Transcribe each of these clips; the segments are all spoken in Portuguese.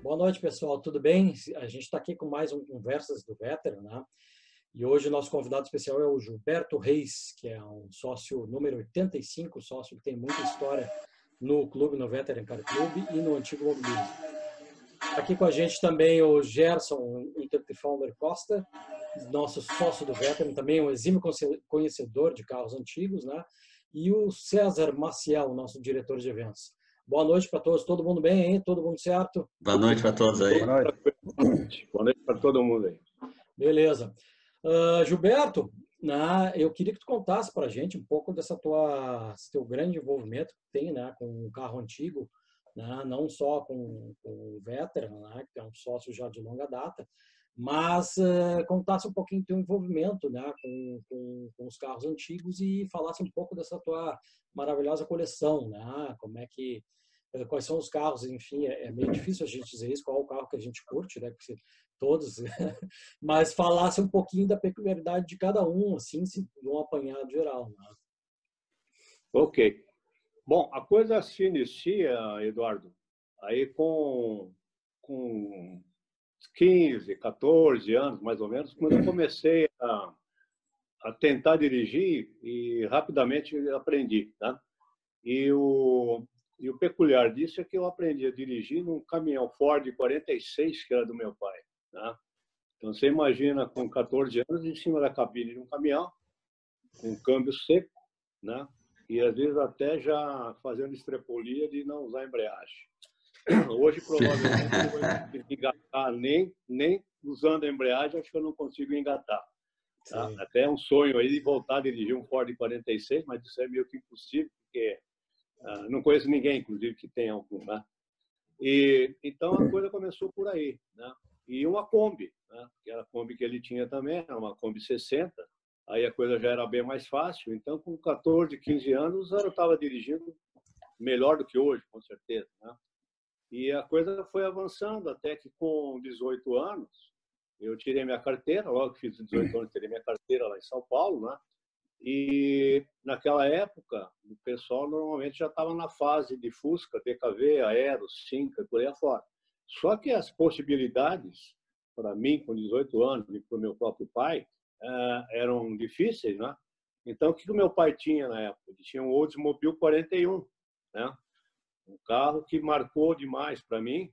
Boa noite, pessoal. Tudo bem? A gente está aqui com mais um Conversas do Veteran, né? E hoje o nosso convidado especial é o Gilberto Reis, que é um sócio número 85, sócio que tem muita história no clube, no Veteran Car Club e no Antigo Mobilismo. Aqui com a gente também o Gerson Founder Costa, nosso sócio do Veteran, também um exímio conhecedor de carros antigos, né? E o César Maciel, nosso diretor de eventos. Boa noite para todos. Todo mundo bem, hein? Todo mundo certo? Boa noite para todos aí. Boa noite. Boa noite para todo mundo aí. Beleza. Gilberto, eu queria que tu contasse para a gente um pouco desse teu grande envolvimento que tem, né, com um carro antigo, né, não só com o Veteran, né, que é um sócio já de longa data, mas contasse um pouquinho do teu envolvimento, né, com os carros antigos e falasse um pouco dessa tua maravilhosa coleção, né, quais são os carros, enfim, é meio difícil a gente dizer isso, qual é o carro que a gente curte, né, porque todos, mas falasse um pouquinho da peculiaridade de cada um, assim, se um apanhado geral. Né? Ok. Bom, a coisa se inicia, Eduardo, aí com 15, 14 anos, mais ou menos, quando eu comecei a tentar dirigir e rapidamente aprendi, tá? E o peculiar disso é que eu aprendi a dirigir num caminhão Ford 46, que era do meu pai, tá? Então, você imagina, com 14 anos, em cima da cabine de um caminhão, com câmbio seco, né? E, às vezes, até já fazendo estrepolia de não usar embreagem. Hoje, provavelmente, eu não vou conseguir engatar, nem usando a embreagem, acho que eu não consigo engatar. Tá? Até é um sonho aí de voltar a dirigir um Ford 46, mas isso é meio que impossível, porque não conheço ninguém, inclusive, que tenha algum, né? E, então, a coisa começou por aí, né? E uma Kombi, né? Que era a Kombi que ele tinha também, era uma Kombi 60, aí a coisa já era bem mais fácil. Então, com 14, 15 anos, eu estava dirigindo melhor do que hoje, com certeza, né? E a coisa foi avançando até que, com 18 anos, eu tirei minha carteira, logo que fiz 18 anos, tirei minha carteira lá em São Paulo, né? E, naquela época, o pessoal normalmente já estava na fase de Fusca, DKV, Aero, Cinca, por aí afora. Só que as possibilidades, para mim, com 18 anos, e para o meu próprio pai, eram difíceis, né? Então, o que o meu pai tinha na época? Ele tinha um Oldsmobile 41, né? Um carro que marcou demais para mim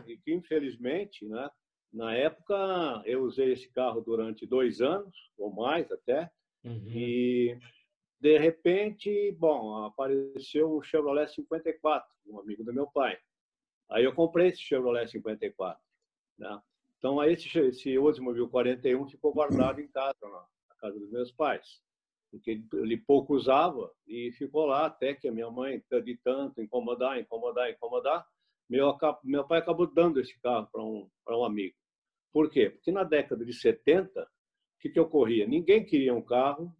e que, infelizmente, né, na época, eu usei esse carro durante 2 anos, ou mais até, e, de repente, bom, apareceu um Chevrolet 54, um amigo do meu pai. Aí eu comprei esse Chevrolet 54, né? Então, aí esse Oldsmobile 41 ficou guardado em casa, na casa dos meus pais, porque ele pouco usava e ficou lá até que a minha mãe, de tanto incomodar, meu pai acabou dando esse carro para um amigo. Por quê? Porque na década de 70, o que ocorria? Ninguém queria um carro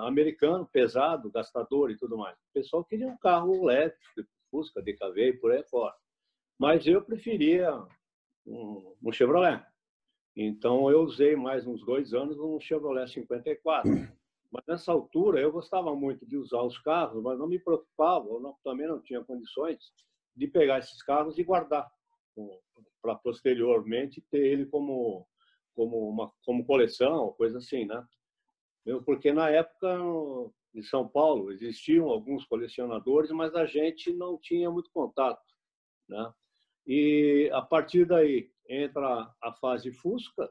americano, pesado, gastador e tudo mais. O pessoal queria um carro leve, Fusca, DKV e por aí fora. Mas eu preferia um Chevrolet. Então, eu usei mais uns 2 anos um Chevrolet 54. Mas, nessa altura, eu gostava muito de usar os carros, mas não me preocupava, também não tinha condições de pegar esses carros e guardar, para posteriormente ter ele como coleção, coisa assim, né? Porque na época, em São Paulo, existiam alguns colecionadores, mas a gente não tinha muito contato, né? E, a partir daí, entra a fase Fusca.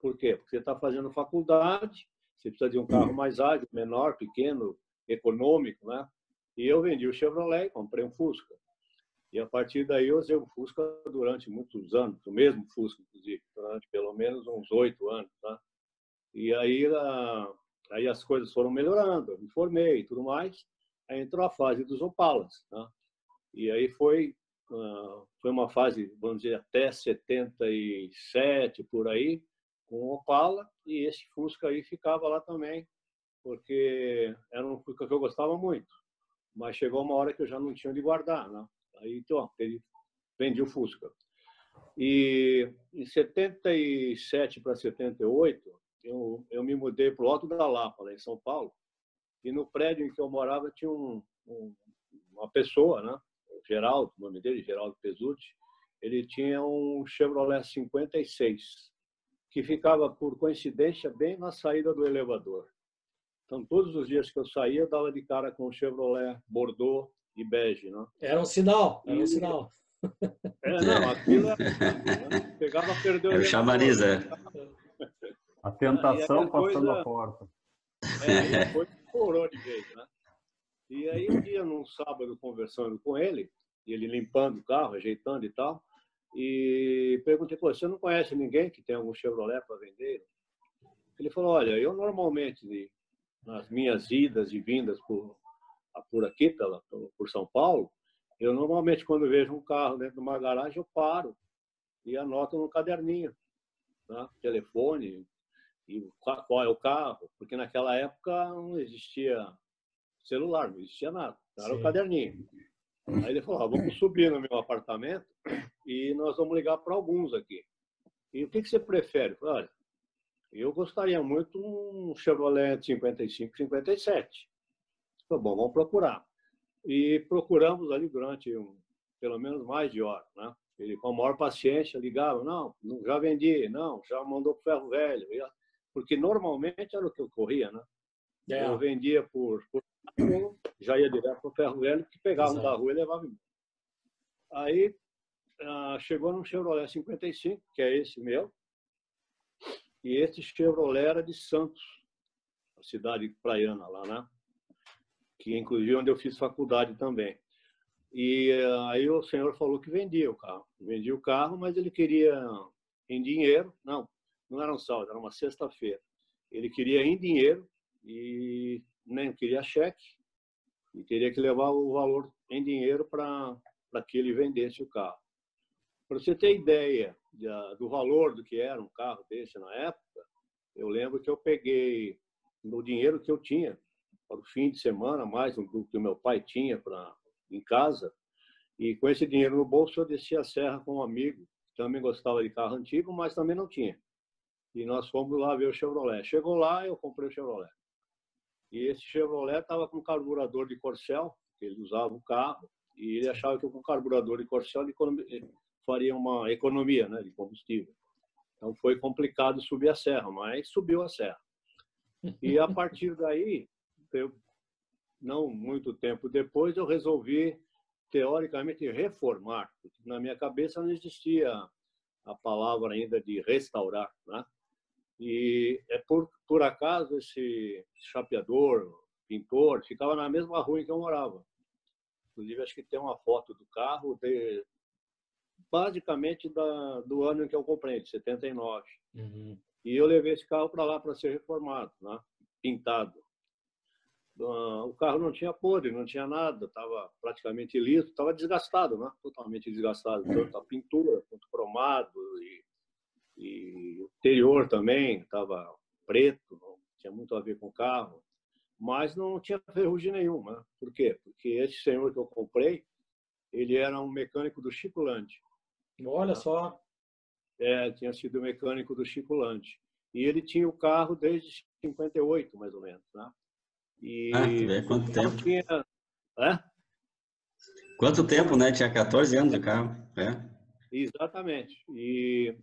Por quê? Porque você está fazendo faculdade, você precisa de um carro mais ágil, menor, pequeno, econômico, né? E eu vendi o Chevrolet e comprei um Fusca. E, a partir daí, eu usei o Fusca durante muitos anos, o mesmo Fusca, inclusive, durante pelo menos uns 8 anos, tá? E aí as coisas foram melhorando, eu me formei e tudo mais. Aí entrou a fase dos Opalas, né? E aí foi uma fase, vamos dizer, até 77, por aí, com o Opala, e esse Fusca aí ficava lá também, porque era um Fusca que eu gostava muito. Mas chegou uma hora que eu já não tinha onde guardar, né? Aí, então, vendi o Fusca. E em 77 para 78, eu me mudei para o Alto da Lapa, lá em São Paulo, e no prédio em que eu morava tinha uma pessoa, né? Geraldo, o nome dele, Geraldo Pesutti, ele tinha um Chevrolet 56, que ficava, por coincidência, bem na saída do elevador. Então, todos os dias que eu saía, eu dava de cara com o Chevrolet Bordeaux e bege, né? Era um sinal, era um sinal. Não, aquilo era, né? Pegava, perdeu o É o elevador. chamariz, é. A tentação a passando coisa, a porta. aí a coisa estourou de vez, né? E aí um dia, num sábado, conversando com ele, e ele limpando o carro, ajeitando e tal, e perguntei, pô, você não conhece ninguém que tem algum Chevrolet para vender? Ele falou, olha, eu normalmente, nas minhas idas e vindas por aqui, por São Paulo, eu normalmente, quando vejo um carro dentro de uma garagem, eu paro e anoto no caderninho, né? Telefone, e qual é o carro, porque naquela época não existia celular, não existia nada, era o caderninho. Aí ele falou, vamos subir no meu apartamento e nós vamos ligar para alguns aqui. E o que você prefere? Eu falei, olha, eu gostaria muito um Chevrolet 55, 57. Falei, bom, vamos procurar. E procuramos ali durante pelo menos mais de hora, né? Ele com a maior paciência ligava, não, já vendi, não, já mandou para o ferro velho. Porque normalmente era o que ocorria, né? Eu vendia por já ia direto para o ferro velho, que pegava da rua e levava embora. Aí chegou num Chevrolet 55, que é esse meu, e esse Chevrolet era de Santos, a cidade praiana lá, né? Que inclusive onde eu fiz faculdade também. E aí o senhor falou que vendia o carro. Vendia o carro, mas ele queria em dinheiro. Não era um sábado, era uma sexta-feira. Ele queria em dinheiro e nem queria cheque. E teria que levar o valor em dinheiro para que ele vendesse o carro. Para você ter ideia do valor do que era um carro desse na época, eu lembro que eu peguei no dinheiro que eu tinha para o fim de semana, mais do que o meu pai tinha em casa, e com esse dinheiro no bolso eu desci a serra com um amigo, que também gostava de carro antigo, mas também não tinha. E nós fomos lá ver o Chevrolet. Chegou lá, eu comprei o Chevrolet. E esse Chevrolet estava com carburador de Corcel, que ele usava o carro, e ele achava que com carburador de Corcel ele faria uma economia, né, de combustível. Então foi complicado subir a serra, mas subiu a serra. E a partir daí, não muito tempo depois, eu resolvi, teoricamente, reformar. Porque na minha cabeça não existia a palavra ainda de restaurar, né? E por acaso esse chapeador, pintor, ficava na mesma rua em que eu morava. Inclusive, acho que tem uma foto do carro, basicamente do ano em que eu comprei, de 79. Uhum. E eu levei esse carro para lá para ser reformado, né? Pintado. O carro não tinha podre, não tinha nada, estava praticamente liso, estava desgastado, né? Totalmente desgastado, tanto a pintura quanto o cromado e o interior também estava preto, não tinha muito a ver com o carro, mas não tinha ferrugem nenhuma. Por quê? Porque esse senhor que eu comprei, ele era um mecânico do Chico Landi. Olha só. Tinha sido mecânico do Chico Landi. E ele tinha o carro desde 58, mais ou menos, né? E tu vê quanto tempo. Tinha... Quanto tempo, né? Tinha 14 anos o carro. Exatamente. E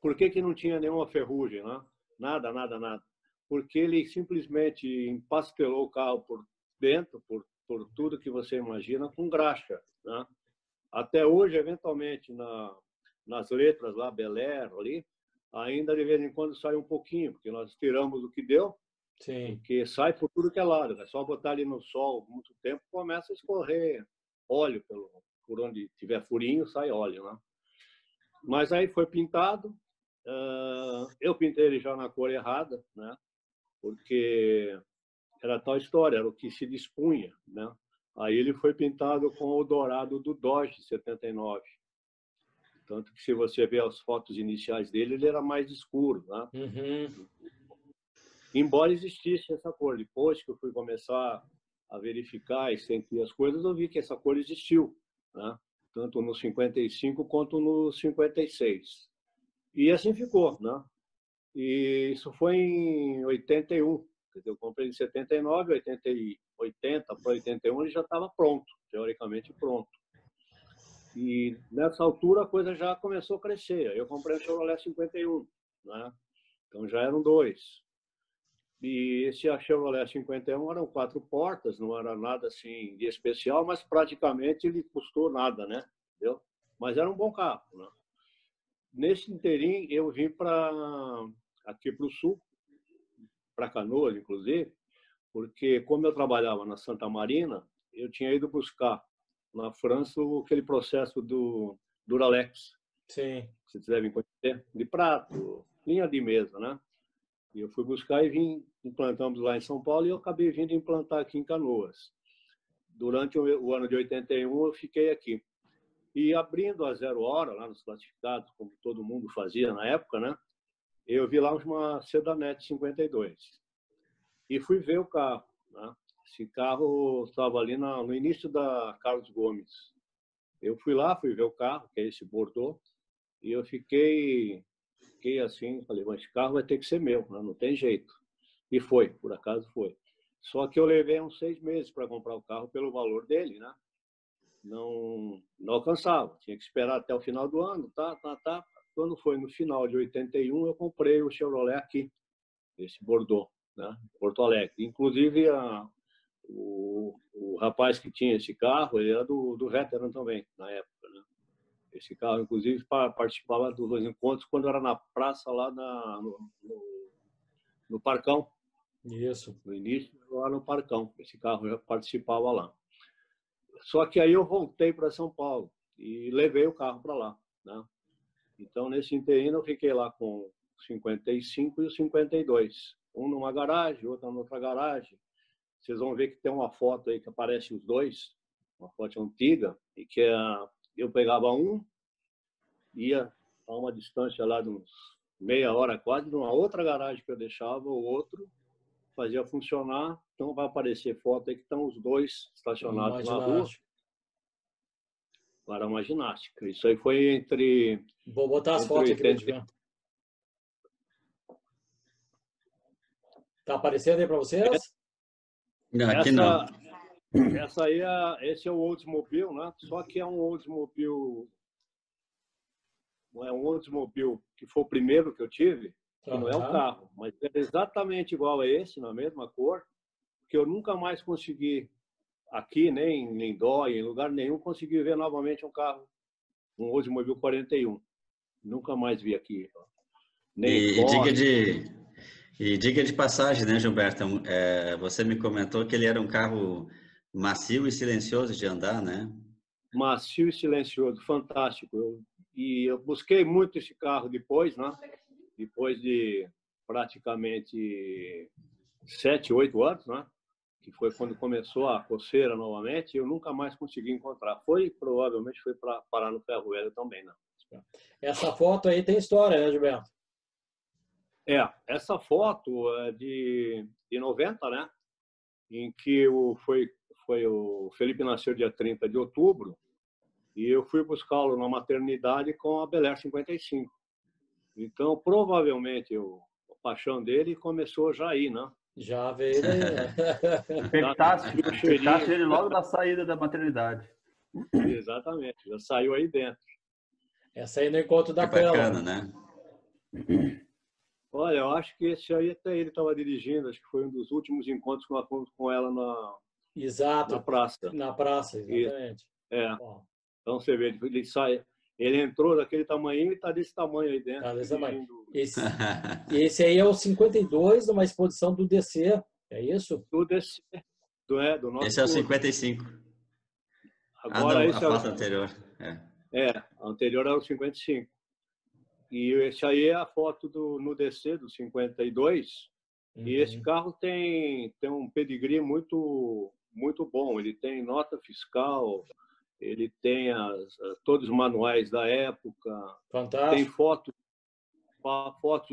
por que não tinha nenhuma ferrugem, né? Nada, nada, nada. Porque ele simplesmente empastelou o carro por dentro, por tudo que você imagina, com graxa, né? Até hoje, eventualmente, nas letras lá, Bel Air, ali, ainda de vez em quando sai um pouquinho, porque nós tiramos o que deu. Sim. Porque sai por tudo que é lado. É só botar ali no sol muito tempo, começa a escorrer óleo por onde tiver furinho, sai óleo, né? Mas aí foi pintado. Eu pintei ele já na cor errada, né? Porque era tal história, era o que se dispunha, né? Aí ele foi pintado com o dourado do Dodge 79. Tanto que se você ver as fotos iniciais dele, ele era mais escuro, né? Uhum. Embora existisse essa cor. Depois que eu fui começar a verificar e sentir as coisas, eu vi que essa cor existiu, né? Tanto no 55 quanto no 56. E assim ficou, né? E isso foi em 81. Eu comprei em 79, 80 para 81 ele já estava pronto, teoricamente pronto. E nessa altura a coisa já começou a crescer. Eu comprei um Chevrolet 51, né? Então já eram dois. E esse Chevrolet 51 eram 4 portas, não era nada assim de especial, mas praticamente ele custou nada, né? Entendeu? Mas era um bom carro, né? Nesse interim eu vim aqui para o sul, para Canoas, inclusive, porque como eu trabalhava na Santa Marina, eu tinha ido buscar na França aquele processo do Duralex. Sim. Vocês devem conhecer, de prato, linha de mesa, né? E eu fui buscar e implantamos lá em São Paulo e eu acabei vindo implantar aqui em Canoas. Durante o ano de 81 eu fiquei aqui. E abrindo a 0 hora, lá nos classificados, como todo mundo fazia na época, né? Eu vi lá uma Sedanette 52. E fui ver o carro, né? Esse carro estava ali no início da Carlos Gomes. Eu fui lá, fui ver o carro, que é esse Bordeaux, e eu fiquei assim, falei, mas esse carro vai ter que ser meu, né? Não tem jeito. E foi, por acaso foi. Só que eu levei uns 6 meses para comprar o carro pelo valor dele, né? Não alcançava, tinha que esperar até o final do ano, tá. Quando foi no final de 81, eu comprei o Chevrolet aqui, esse Bordeaux, né? Porto Alegre. Inclusive, o rapaz que tinha esse carro, ele era do Veteran também, na época, né? Esse carro, inclusive, participava dos encontros quando era na praça lá no Parcão. Isso. No início, lá no Parcão. Esse carro já participava lá. Só que aí eu voltei para São Paulo e levei o carro para lá, né? Então, nesse interino, eu fiquei lá com o 55 e o 52. Um numa garagem, outro na outra garagem. Vocês vão ver que tem uma foto aí que aparece os dois, uma foto antiga, e que eu pegava um, ia a uma distância lá de uns meia hora quase, numa outra garagem que eu deixava, o outro fazia funcionar. Então vai aparecer foto aí que estão os dois estacionados na rua. Para uma ginástica. Isso aí foi entre... Vou botar as fotos aqui para gente ver. Tá aparecendo aí para vocês? Não, aqui não. Essa aí esse é o Oldsmobile, né? Só que é um Oldsmobile... Não é um Oldsmobile que foi o primeiro que eu tive, que não é o carro, mas é exatamente igual a esse, na mesma cor, que eu nunca mais consegui, aqui, nem em Dói, em lugar nenhum, consegui ver novamente um carro, um Oldsmobile 41. Nunca mais vi aqui. Nem diga de passagem, né, Gilberto? Você me comentou que ele era um carro macio e silencioso de andar, né? Macio e silencioso, fantástico. Eu busquei muito esse carro depois, né? Depois de praticamente 7, 8 anos, né? Que foi quando começou a coceira novamente, eu nunca mais consegui encontrar. Provavelmente foi para parar no Ferro Velho também, né? Essa foto aí tem história, né, Gilberto? Essa foto é de 90, né? Em que foi o Felipe nasceu dia 30 de outubro e eu fui buscá-lo na maternidade com a Bel Air 55. Então, provavelmente, a paixão dele começou já aí, né? Já veio daí, né? Infectasse ele logo da saída da maternidade. Exatamente, já saiu aí dentro. Essa aí no encontro da cama. Bacana, né? Olha, eu acho que esse aí até ele estava dirigindo, acho que foi um dos últimos encontros que nós fomos com ela na praça. Na praça, exatamente. Então você vê, ele entrou daquele tamanho e está desse tamanho aí dentro. Tá desse tamanho. Esse aí é o 52 de uma exposição do DC, é isso? Do DC, do nosso. Esse é o 55. Agora não, esse a foto anterior. A anterior era o 55. E esse aí é a foto no DC, do 52. E esse carro tem um pedigree muito, muito bom. Ele tem nota fiscal, ele tem todos os manuais da época. Fantástico. Tem fotos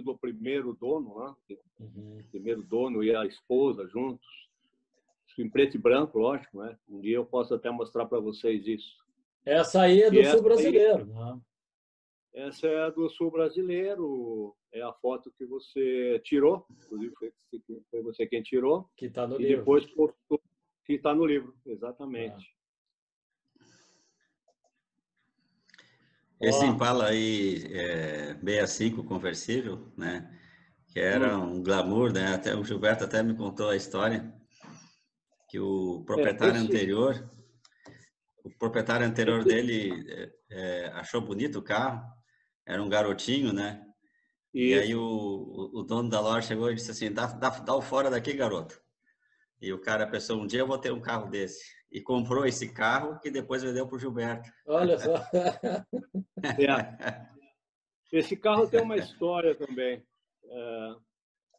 do primeiro dono, né? O primeiro dono e a esposa juntos. Em preto e branco, lógico, né? Um dia eu posso até mostrar para vocês isso. Essa aí é do sul brasileiro, né? Essa é a do sul brasileiro, é a foto que você tirou, inclusive foi você quem tirou. Que está no livro. E depois postou, que está no livro, exatamente. Esse Ó, Impala aí, 65 conversível, né? Que era um glamour, né? Até o Gilberto até me contou a história que o proprietário anterior dele achou bonito o carro, era um garotinho, né? E aí isso. o dono da loja chegou e disse assim, dá o fora daqui, garoto. E o cara pensou, um dia eu vou ter um carro desse. E comprou esse carro que depois vendeu para o Gilberto. olha só. É. Esse carro tem uma história também.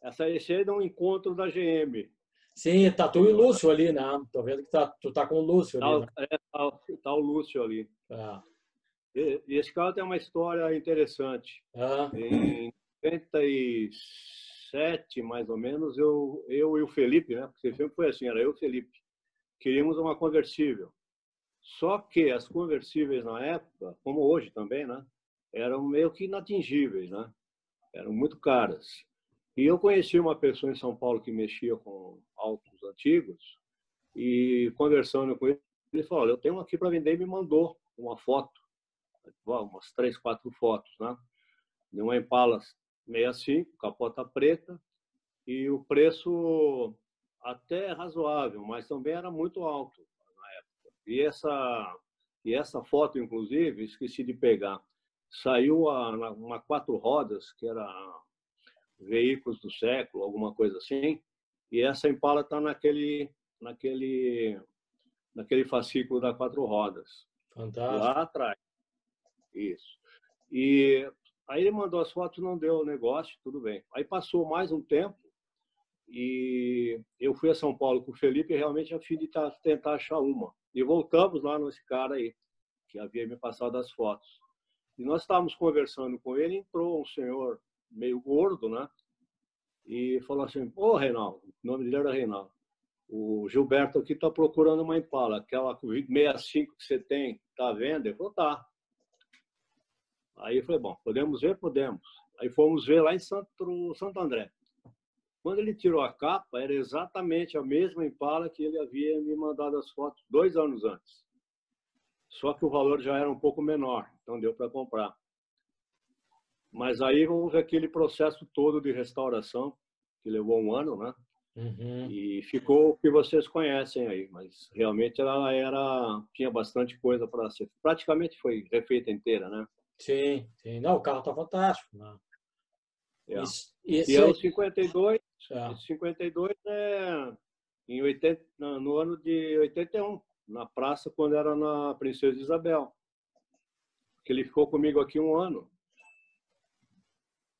Esse aí é um encontro da GM. Sim, tá tu e o Lúcio ali, né? Tô vendo que tu tá com o Lúcio ali, né? Tá o Lúcio ali. Ah, E esse carro tem uma história interessante. ah, Em 97, mais ou menos, eu e o Felipe, né? Porque sempre foi assim, era eu e o Felipe. Queríamos uma conversível. Só que as conversíveis na época, como hoje também, né? Eram meio que inatingíveis, né? Eram muito caras. E eu conheci uma pessoa em São Paulo que mexia com autos antigos e conversando com ele, ele falou, olha, eu tenho um aqui para vender e me mandou uma foto, umas 3, 4 fotos, né? De uma Impala 65, capota preta, e o preço até razoável, mas também era muito alto na época. E essa foto, inclusive, esqueci de pegar, saiu uma 4 rodas, que era Veículos do Século, alguma coisa assim, e essa Impala está naquele fascículo da 4 rodas, fantástico. lá atrás. Isso. E aí ele mandou as fotos, não deu negócio, tudo bem. Aí passou mais um tempo e eu fui a São Paulo com o Felipe realmente a fim de tentar achar uma. E voltamos lá nesse cara aí, que havia me passado as fotos. E nós estávamos conversando com ele, entrou um senhor meio gordo, né? E falou assim, ô Reinaldo, o nome dele era Reinaldo, o Gilberto aqui está procurando uma Impala, aquela 65 que você tem, está à venda? Ele falou, tá. Aí eu falei, bom, podemos ver? Podemos. Aí fomos ver lá em Santo André. Quando ele tirou a capa, era exatamente a mesma Impala que ele havia me mandado as fotos 2 anos antes. Só que o valor já era um pouco menor, então deu para comprar. Mas aí houve aquele processo todo de restauração, que levou 1 ano, né? Uhum. E ficou o que vocês conhecem aí, mas realmente ela tinha bastante coisa para ser. Praticamente foi refeita inteira, né? Sim, sim. Não, o carro tá fantástico, né? É. E Esse é aí, o 52, é, esse 52 em 80, no ano de 81, na praça, quando era na Princesa Isabel. Que ele ficou comigo aqui 1 ano.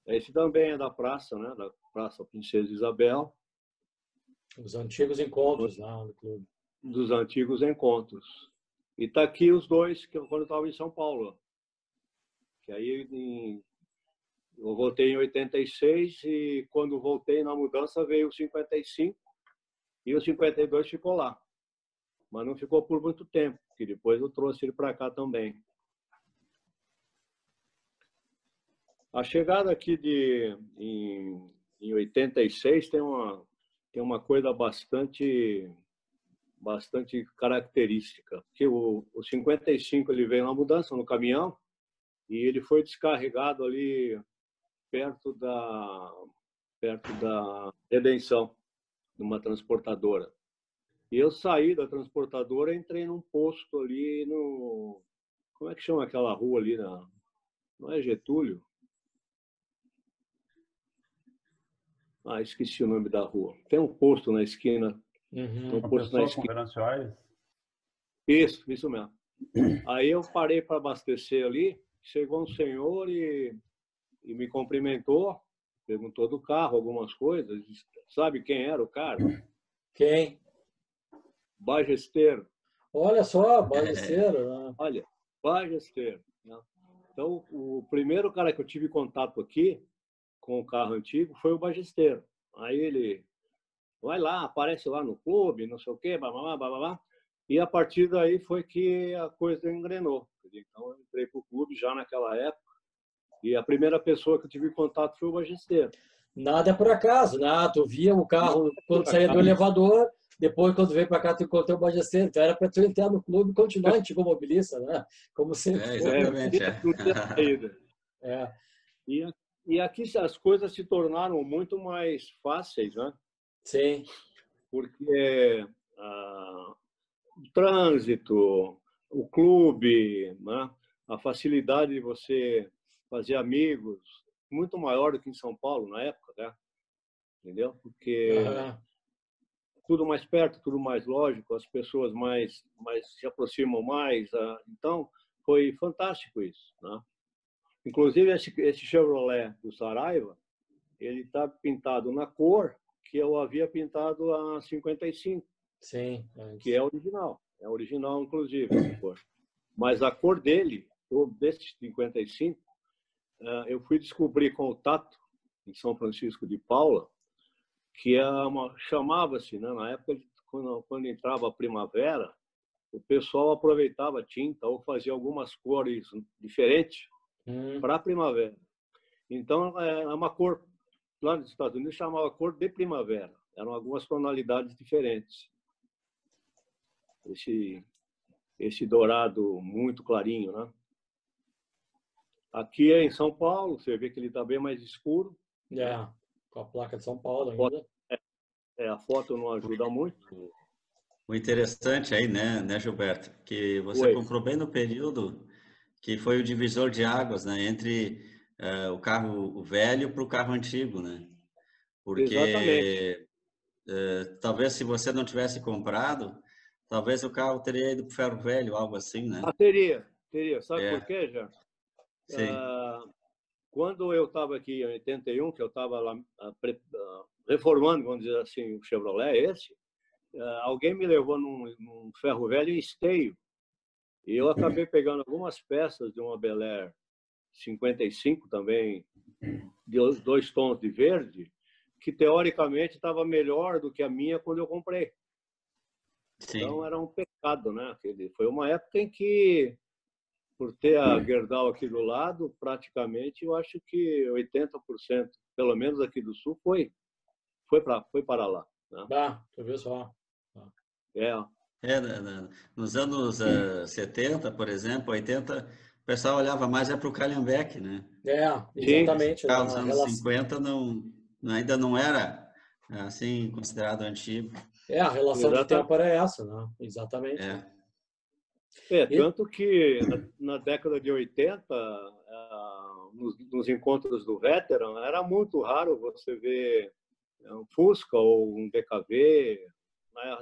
Esse também é da praça, né? Da Praça Princesa Isabel, os antigos encontros lá no clube. dos antigos encontros. E tá aqui os dois, que quando eu estava em São Paulo. Que aí eu voltei em 86 e quando voltei na mudança veio o 55 e o 52 ficou lá. Mas não ficou por muito tempo, porque depois eu trouxe ele para cá também. A chegada aqui em 86 tem uma coisa bastante característica, porque o 55 ele veio na mudança no caminhão e ele foi descarregado ali perto da Redenção, numa transportadora. E eu saí da transportadora e entrei num posto ali no... Como é que chama aquela rua ali? Não é Getúlio? Ah, esqueci o nome da rua. Tem um posto na esquina. Uhum. Tem um Uma posto na pessoa com esquina. Venâncio Aires. Isso mesmo. Aí eu parei para abastecer ali, chegou um senhor e me cumprimentou, perguntou do carro, algumas coisas. Sabe quem era o cara? Quem? Bagesteiro. Olha só, bagaceiro, né? Olha, Bagesteiro. Né? Então, o primeiro cara que eu tive contato aqui com o carro antigo foi o Bagesteiro. Aí ele vai lá, aparece lá no clube, não sei o quê, blá, blá, blá, blá, blá. E a partir daí foi que a coisa engrenou. Então, eu entrei para o clube já naquela época e a primeira pessoa que eu tive contato foi o Bagesteiro. Nada é por acaso, né? Tu via o carro quando saía do elevador, depois, quando veio para cá, tu encontrou o Bagaceiro. Então, era para tu entrar no clube e continuar antigo mobilista, né? Como sempre foi. Exatamente. Não tinha saída. É, E, e aqui as coisas se tornaram muito mais fáceis, né? sim, Porque o trânsito, o clube, né? A facilidade de você fazer amigos, muito maior do que em São Paulo na época, né? Entendeu? Porque aham, tudo mais perto, tudo mais lógico, as pessoas mais se aproximam mais. Então, foi fantástico isso, né? Inclusive, esse Chevrolet do Saraiva, ele está pintado na cor que eu havia pintado a 55, sim. que é original. É original, inclusive, a cor. Mas a cor dele, desse 55, eu fui descobrir com o Tato, em São Francisco de Paula, que chamava-se, né, na época, quando entrava a primavera, o pessoal aproveitava tinta ou fazia algumas cores diferentes para a primavera. Então, é uma cor, lá nos Estados Unidos, chamava cor de primavera. Eram algumas tonalidades diferentes. Esse dourado muito clarinho, né? Aqui em São Paulo, você vê que ele está bem mais escuro. É, com a placa de São Paulo foto, ainda. a foto não ajuda muito. O interessante aí, né, Gilberto, que você comprou bem no período que foi o divisor de águas, né, entre o carro velho para o carro antigo, né? Porque talvez se você não tivesse comprado, talvez o carro teria ido para o ferro velho, algo assim, né? Teria. Sabe por quê, Gerson? Sim. Quando eu estava aqui em 81, que eu estava lá reformando, vamos dizer assim, o Chevrolet alguém me levou num ferro velho em Esteio. E eu acabei pegando algumas peças de uma Bel Air 55 também, de 2 tons de verde, que teoricamente estava melhor do que a minha quando eu comprei. Sim. Então era um pecado, né? Foi uma época em que, por ter a Gerdau aqui do lado, praticamente eu acho que 80%, pelo menos aqui do Sul, foi para lá. Né? Tu viu só. Nos anos 70, por exemplo, 80, o pessoal olhava mais para o Calhambeque, né? Exatamente. O carro dos anos 50 ainda não era assim considerado antigo. A relação de tempo era essa, né? Exatamente. Tanto que na década de 80, nos encontros do Veteran, era muito raro você ver um Fusca ou um DKV.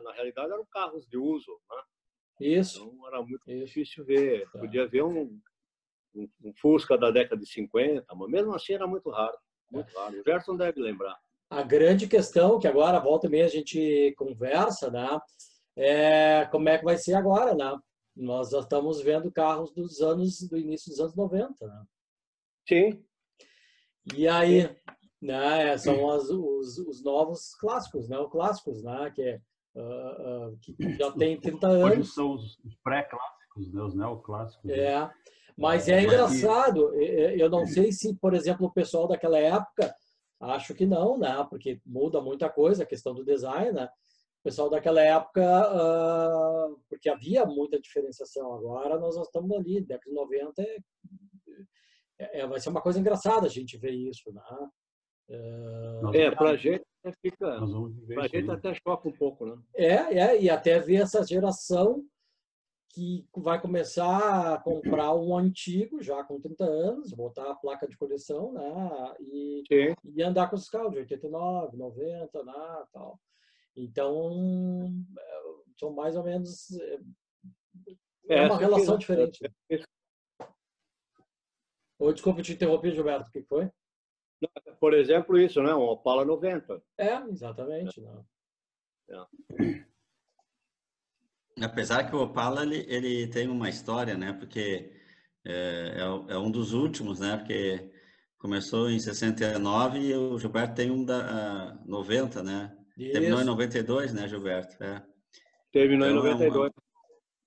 Na realidade, eram carros de uso, né? Isso. Então, era muito difícil ver. Podia ver um Fusca da década de 50, mas mesmo assim era muito raro. Muito raro. O Gerson deve lembrar. A grande questão, que agora, volta e meia, a gente conversa, né? É como é que vai ser agora, né? Nós já estamos vendo carros do início dos anos 90, né? Sim. E aí, né, são os novos clássicos, né? Os clássicos, né? Que já tem 30 anos. Hoje são os pré-clássicos, né? Os neoclássicos. Mas é engraçado. Eu não sei se, por exemplo, o pessoal daquela época, acho que não, né? Porque muda muita coisa, a questão do design, né? O pessoal daquela época, porque havia muita diferenciação. Agora nós estamos ali, década de 90, vai ser uma coisa engraçada a gente ver isso, né? Para a gente até choca um pouco, né? E até ver essa geração que vai começar a comprar um antigo, já com 30 anos, botar a placa de coleção, né? E andar com os carros de 89, 90, né? Tal. Então, são mais ou menos... É uma relação diferente. Desculpa, eu te interrompi, Gilberto. O que foi? Por exemplo, isso, né? Um Opala 90. Exatamente. Apesar que o Opala ele tem uma história, né? Porque é um dos últimos, né? Porque começou em 69 e o Gilberto tem um da 90, né? Isso. Terminou em 92, né, Gilberto? Terminou em 92.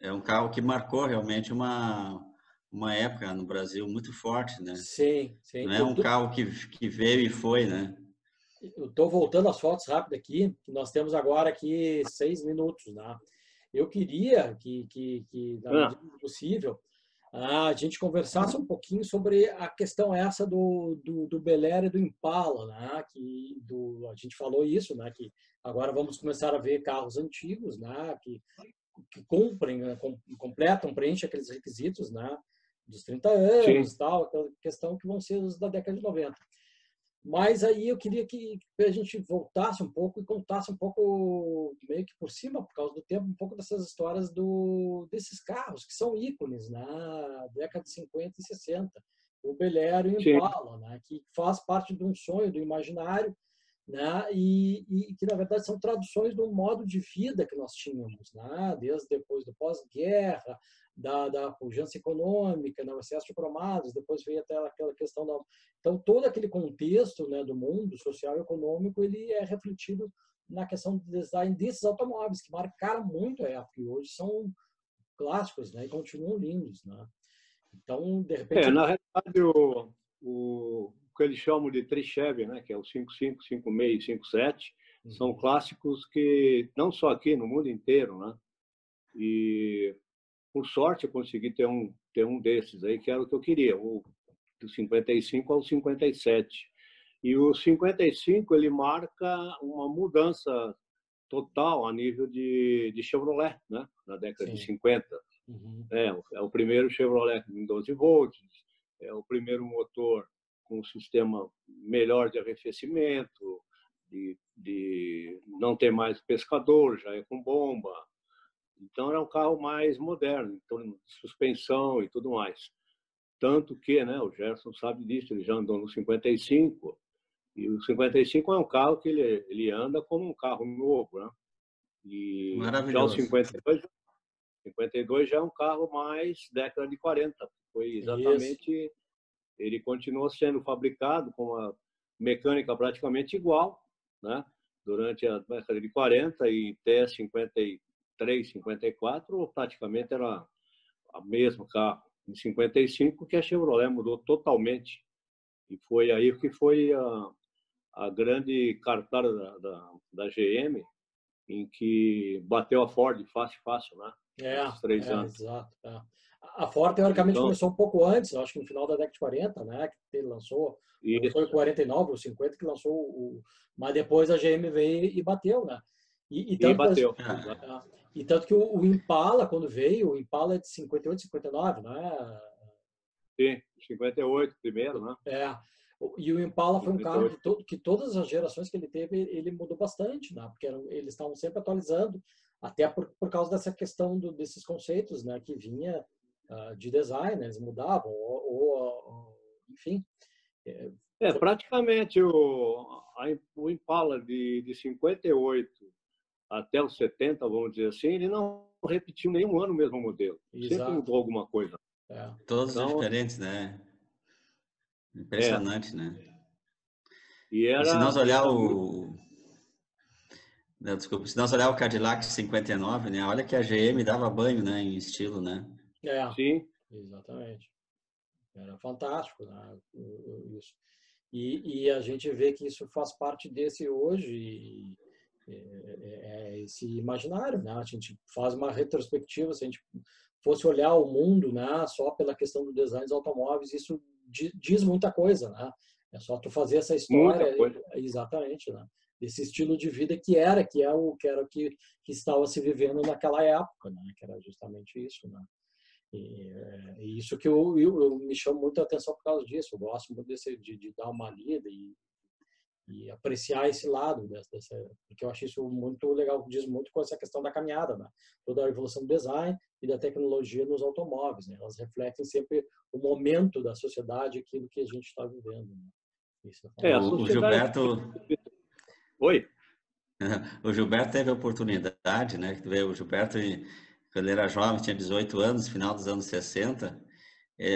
É um carro que marcou realmente uma época no Brasil muito forte, né? Sim. Não é um carro que veio e foi, né? eu estou voltando às fotos rápido aqui, que nós temos agora aqui 6 minutos, né? Eu queria que na medida do possível, a gente conversasse um pouquinho sobre a questão essa do Bel Air e do Impala, né? A gente falou isso, né? Que agora vamos começar a ver carros antigos, né? Que cumprem, né? Completam, preenchem aqueles requisitos, né? Dos 30 anos, Sim. tal, aquela questão que vão ser os da década de 90. Mas aí eu queria que a gente voltasse um pouco e contasse um pouco, meio que por cima, por causa do tempo, um pouco dessas histórias desses carros, que são ícones na década de 50 e 60. O Bel Air e o Sim. Impala, né? Que faz parte de um sonho, do imaginário, né? E que, na verdade, são traduções de um modo de vida que nós tínhamos, né? Desde depois do pós-guerra, da pujança econômica, né, o excesso de cromados, depois veio até aquela questão da... Então, todo aquele contexto, né, do mundo social e econômico, ele é refletido na questão do design desses automóveis, que marcaram muito a época e hoje são clássicos, né, e continuam lindos, né? Então, de repente... Na realidade, o que eles chamam de tri-Chevy, né, que é o 55, 56 e 57, são clássicos que, não só aqui, no mundo inteiro, né? E por sorte, eu consegui ter um desses aí, que era o que eu queria, o do 55 ao 57. E o 55, ele marca uma mudança total a nível de Chevrolet, né? Na década de 50. É o primeiro Chevrolet em 12 volts, é o primeiro motor com um sistema melhor de arrefecimento, de não ter mais pescador, já é com bomba. Então, era um carro mais moderno, então, suspensão e tudo mais. Tanto que, né, o Gerson sabe disso, ele já andou no 55, e o 55 é um carro que ele anda como um carro novo, né? E já o Maravilhoso. 52 já é um carro mais década de 40. Foi exatamente... Ele continuou sendo fabricado com a mecânica praticamente igual, né? Durante a década de 40 e até 53, 54, praticamente era a mesma carro. Em 55, que a Chevrolet mudou totalmente. E foi aí que foi a grande cartada da GM, em que bateu a Ford fácil, né? Nesses 3 anos. Exato. A Ford, teoricamente, Então, começou um pouco antes, acho que no final da década de 40, né? Que ele lançou, não foi o 49 ou 50 que lançou mas depois a GM veio e bateu, né? E tanto, bateu. E tanto que o Impala, quando veio, o Impala é de 58, 59, né? Sim, 58 primeiro, né? E o Impala foi um carro 58. que todas as gerações que ele teve, ele mudou bastante, né? Porque eles estavam sempre atualizando, até por causa dessa questão desses conceitos, né? Que vinha de design, eles mudavam, enfim. Praticamente o Impala de 58 até os 70, vamos dizer assim, ele não repetiu nenhum ano o mesmo modelo. Exato. Sempre mudou alguma coisa. Todos diferentes, né? Impressionante, né? E se nós olhar muito... Desculpa, se nós olhar o Cadillac 59, né? Olha que a GM dava banho, né? Em estilo, né? Sim. Exatamente. Era fantástico, né? Isso. E a gente vê que isso faz parte desse hoje, esse imaginário, né? A gente faz uma retrospectiva, se a gente fosse olhar o mundo, né, só pela questão do design dos automóveis, isso diz muita coisa, né? É só tu fazer essa história, exatamente, né? Desse estilo de vida que é o que estava se vivendo naquela época, né? Que era justamente isso, né? E isso que eu me chama muito a atenção por causa disso. Eu gosto muito de dar uma lida e apreciar esse lado porque eu acho isso muito legal, diz muito com essa questão da caminhada, né? Toda a evolução do design e da tecnologia nos automóveis, né? Elas refletem sempre o momento da sociedade, aquilo que a gente está vivendo, né? Isso o Gilberto... Oi? O Gilberto teve a oportunidade, né? O Gilberto, quando ele era jovem, tinha 18 anos, final dos anos 60,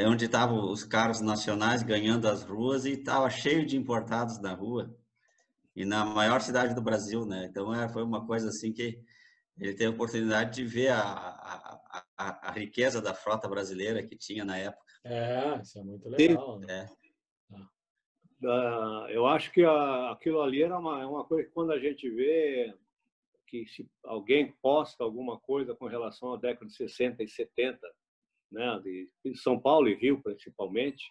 onde estavam os carros nacionais ganhando as ruas e estava cheio de importados na rua. E na maior cidade do Brasil, né? Então, foi uma coisa assim que ele teve a oportunidade de ver a riqueza da frota brasileira que tinha na época. Isso é muito legal, né? eu acho que aquilo ali era uma coisa que quando a gente vê que se alguém posta alguma coisa com relação à década de 60 e 70, né, de São Paulo e Rio principalmente,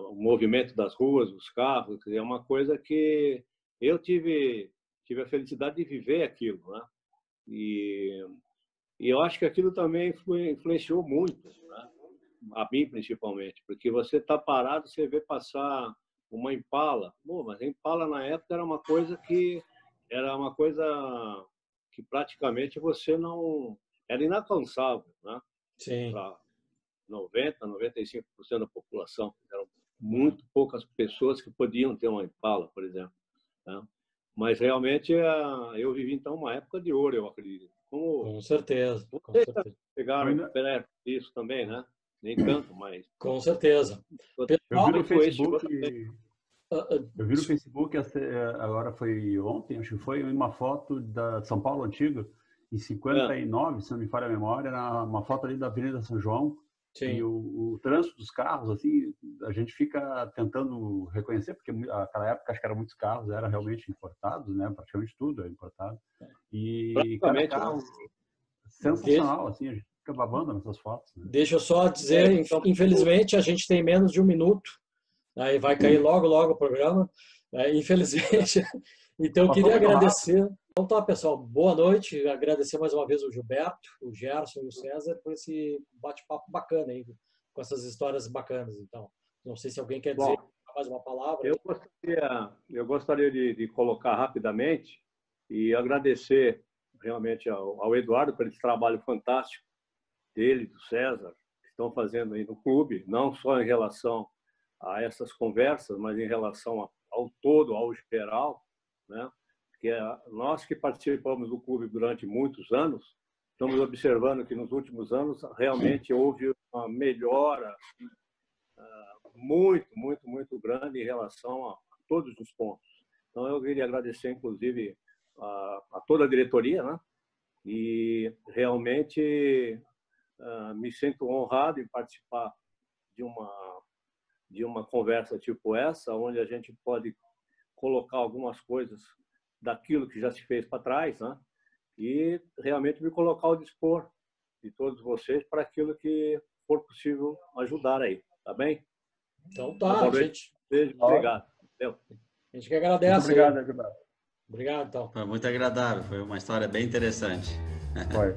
o movimento das ruas, os carros, é uma coisa que eu tive a felicidade de viver aquilo, né? E eu acho que aquilo também influenciou muito, né? A mim principalmente, porque você está parado, você vê passar uma Impala. Bom, mas a Impala na época era uma coisa que praticamente você não era inalcançável, né? Sim. Para 95% da população, eram muito poucas pessoas que podiam ter uma Impala, por exemplo, né? Mas realmente eu vivi então uma época de ouro, eu acredito. Com certeza. Vocês pegaram perto disso também, né? Nem tanto, mas... Com certeza. Eu vi no Facebook... Eu vi no Facebook, agora foi ontem, acho que foi uma foto da São Paulo antiga, em 59, se não me falha a memória, era uma foto ali da Avenida São João. Sim. E o trânsito dos carros, assim, a gente fica tentando reconhecer, porque naquela época acho que eram muitos carros, era realmente importados, né? Praticamente tudo é importado. E cada carro sensacional, assim, a gente fica babando nessas fotos. Né? Deixa eu só dizer, infelizmente a gente tem menos de 1 minuto, aí vai cair logo o programa, infelizmente. Então eu queria agradecer. Então tá, pessoal, boa noite. Agradecer mais uma vez o Gilberto, o Gerson e o César por esse bate-papo bacana aí, com essas histórias bacanas. Então, não sei se alguém quer dizer mais uma palavra. Eu gostaria de colocar rapidamente e agradecer realmente ao Eduardo por esse trabalho fantástico dele, do César, que estão fazendo aí no clube, não só em relação a essas conversas, mas em relação ao todo, ao geral, né? Que nós que participamos do clube durante muitos anos, estamos observando que nos últimos anos realmente houve uma melhora muito, muito, muito grande em relação a todos os pontos. Então, eu queria agradecer, inclusive, a toda a diretoria, né? E realmente me sinto honrado em participar de uma conversa tipo essa, onde a gente pode colocar algumas coisas daquilo que já se fez para trás, né? E realmente me colocar ao dispor de todos vocês para aquilo que for possível ajudar aí, tá bem? Então tá, gente. Beijo, obrigado. A gente que agradece. Muito obrigado, Gilberto. Obrigado, então. Foi muito agradável, foi uma história bem interessante. Foi.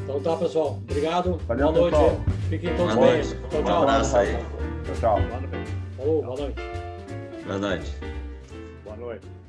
Então tá, pessoal. Obrigado. Valeu, boa noite. Pessoal. Fiquem todos Boa bem. noite. Tchau, tchau. Um abraço aí. Tchau. Falou, boa noite. Boa noite. Boa noite.